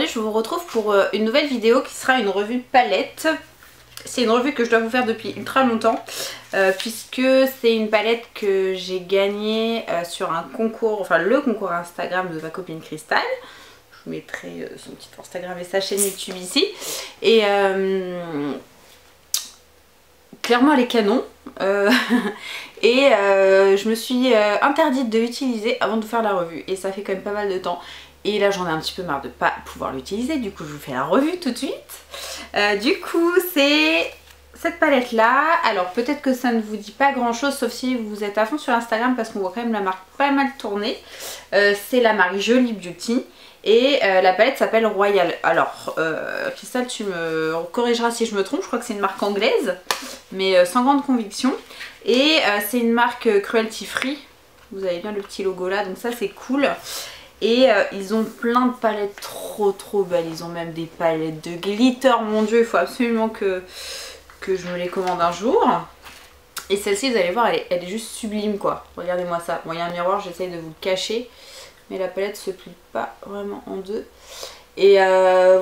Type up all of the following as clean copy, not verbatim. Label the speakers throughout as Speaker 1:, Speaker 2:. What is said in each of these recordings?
Speaker 1: aujourd'hui je vous retrouve pour une nouvelle vidéo qui sera une revue de palette. C'est une revue que je dois vous faire depuis ultra longtemps puisque c'est une palette que j'ai gagnée sur un concours, enfin le concours Instagram de ma copine Cristal. Je vous mettrai son petit Instagram et sa chaîne YouTube ici. Et clairement elle est canon. Et je me suis interdite de l'utiliser avant de faire la revue. Et ça fait quand même pas mal de temps. Et là j'en ai un petit peu marre de pas pouvoir l'utiliser. Du coup je vous fais la revue tout de suite. Du coup c'est cette palette là. Alors peut-être que ça ne vous dit pas grand chose sauf si vous êtes à fond sur Instagram parce qu'on voit quand même la marque pas mal tourner. C'est la marque Jolie Beauty. Et la palette s'appelle Royal. Alors Cristal, tu me corrigeras si je me trompe, je crois que c'est une marque anglaise, mais sans grande conviction. Et c'est une marque cruelty free. Vous avez bien le petit logo là, donc ça c'est cool. Et ils ont plein de palettes trop belles. Ils ont même des palettes de glitter, mon dieu, il faut absolument que je me les commande un jour. Et celle-ci, vous allez voir, elle est juste sublime quoi. Regardez-moi ça. Bon, il y a un miroir, j'essaye de vous le cacher. Mais la palette se plie pas vraiment en deux. Et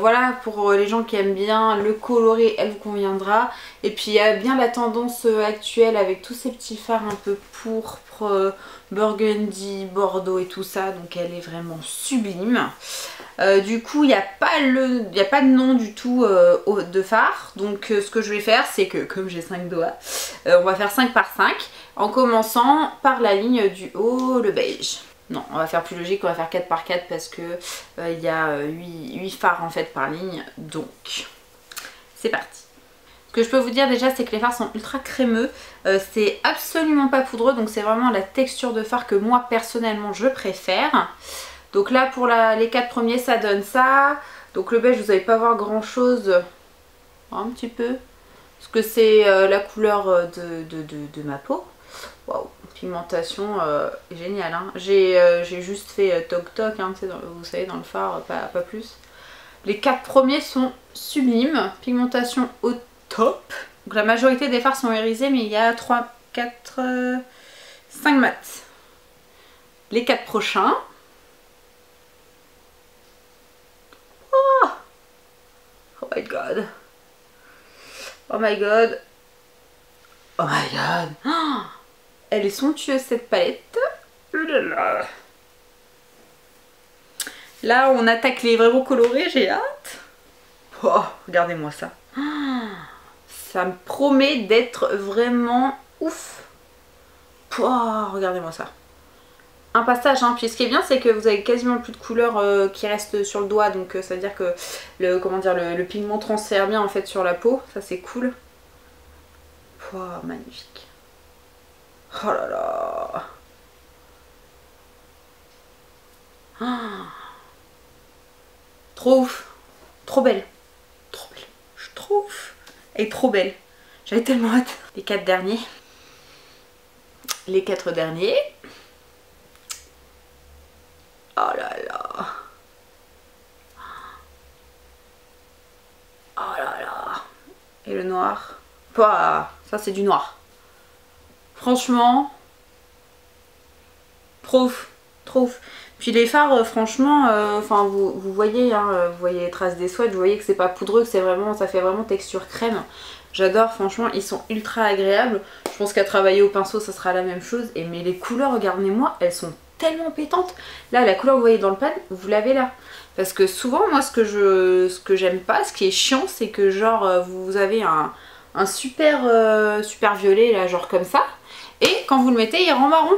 Speaker 1: voilà, pour les gens qui aiment bien le coloré, elle vous conviendra. Et puis il y a bien la tendance actuelle avec tous ces petits fards un peu pourpre, burgundy, bordeaux et tout ça. Donc elle est vraiment sublime. Du coup il n'y a pas de nom du tout de fard. Donc ce que je vais faire c'est que comme j'ai 5 doigts, on va faire 5 par 5. En commençant par la ligne du haut, le beige. Non, on va faire plus logique, on va faire 4 par 4 parce que il y a 8 fards en fait par ligne. Donc, c'est parti. Ce que je peux vous dire déjà, c'est que les fards sont ultra crémeux. C'est absolument pas poudreux, donc c'est vraiment la texture de fard que moi personnellement je préfère. Donc là, pour les 4 premiers, ça donne ça. Donc le beige, vous n'allez pas voir grand chose. Un petit peu. Parce que c'est la couleur de ma peau. Waouh, pigmentation géniale. Hein. J'ai juste fait toc toc, hein, vous savez, dans le fard, pas plus. Les 4 premiers sont sublimes. Pigmentation au top. Donc la majorité des fards sont irisés, mais il y a 3, 4, 5 mats. Les 4 prochains. Oh, oh my god. Oh my god. Oh my god. Oh, elle est somptueuse cette palette. Là on attaque les vraiment colorés, j'ai hâte. Oh, regardez-moi ça. Ça me promet d'être vraiment ouf. Oh, regardez-moi ça. Un passage, hein. Puis ce qui est bien c'est que vous avez quasiment plus de couleur qui reste sur le doigt. Donc ça veut dire que le pigment transfère bien en fait sur la peau. Ça c'est cool. Oh, magnifique. Oh là là. Ah. Trop ouf. Trop belle. Trop belle. Je suis trop ouf. Elle est trop belle. J'avais tellement hâte. Les 4 derniers. Les 4 derniers. Oh là là. Oh là là. Et le noir. Pouah, ça c'est du noir. Franchement, trop ouf, trop ouf. Puis les fards, franchement, enfin vous voyez, hein, vous voyez les traces des swatchs, vous voyez que c'est pas poudreux, que c'est vraiment, ça fait vraiment texture crème. J'adore, franchement, ils sont ultra agréables. Je pense qu'à travailler au pinceau, ça sera la même chose. Et mais les couleurs, regardez-moi, elles sont tellement pétantes. Là, la couleur que vous voyez dans le pan, vous l'avez là. Parce que souvent, moi, ce que j'aime pas, ce qui est chiant, c'est que genre, vous avez un super violet, là, genre comme ça. Et quand vous le mettez, il rend marron.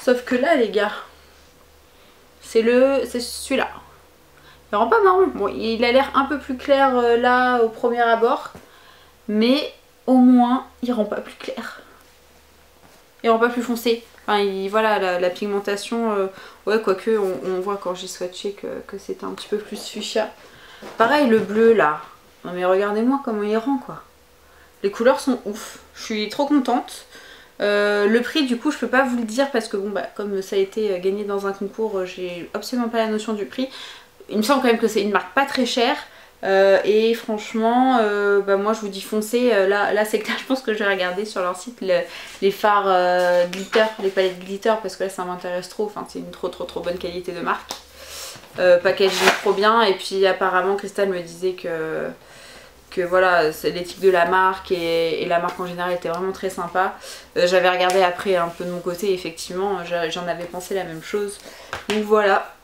Speaker 1: Sauf que là, les gars, c'est celui-là. Il rend pas marron. Bon, il a l'air un peu plus clair là, au premier abord. Mais au moins, il rend pas plus clair. Il rend pas plus foncé. Enfin, voilà, la pigmentation, ouais, quoique, on voit quand j'ai swatché que c'était un petit peu plus fuchsia. Pareil, le bleu, là. Non mais regardez-moi comment il rend, quoi. Les couleurs sont ouf. Je suis trop contente. Le prix du coup je peux pas vous le dire parce que bon bah comme ça a été gagné dans un concours, j'ai absolument pas la notion du prix. Il me semble quand même que c'est une marque pas très chère et franchement bah moi je vous dis foncez. Là c'est clair, je pense que je vais regarder sur leur site les fards glitter, les palettes glitter parce que là ça m'intéresse trop. Enfin c'est une trop bonne qualité de marque. packaging trop bien. Et puis apparemment Crystal me disait que voilà, l'éthique de la marque et la marque en général était vraiment très sympa. J'avais regardé après un peu de mon côté, effectivement j'en avais pensé la même chose. Donc voilà,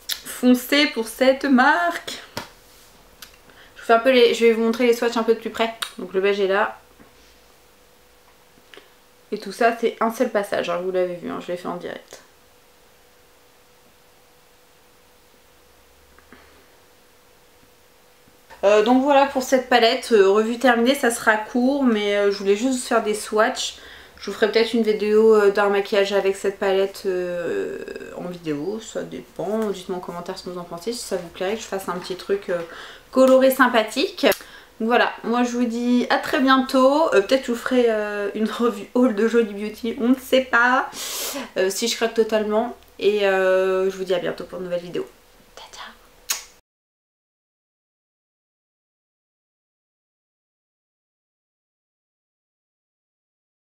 Speaker 1: foncez pour cette marque. Je fais un peu je vais vous montrer les swatchs un peu de plus près. Donc le beige est là. Et tout ça c'est un seul passage, hein, vous l'avez vu, hein, je l'ai fait en direct. Donc voilà pour cette palette, revue terminée, ça sera court mais je voulais juste faire des swatchs. Je vous ferai peut-être une vidéo d'un maquillage avec cette palette en vidéo, ça dépend. Dites-moi en commentaire ce que vous en pensez, si ça vous plairait que je fasse un petit truc coloré sympathique. Donc voilà, moi je vous dis à très bientôt. Peut-être je vous ferai une revue haul de Joli Beauty, on ne sait pas si je craque totalement. Et je vous dis à bientôt pour une nouvelle vidéo.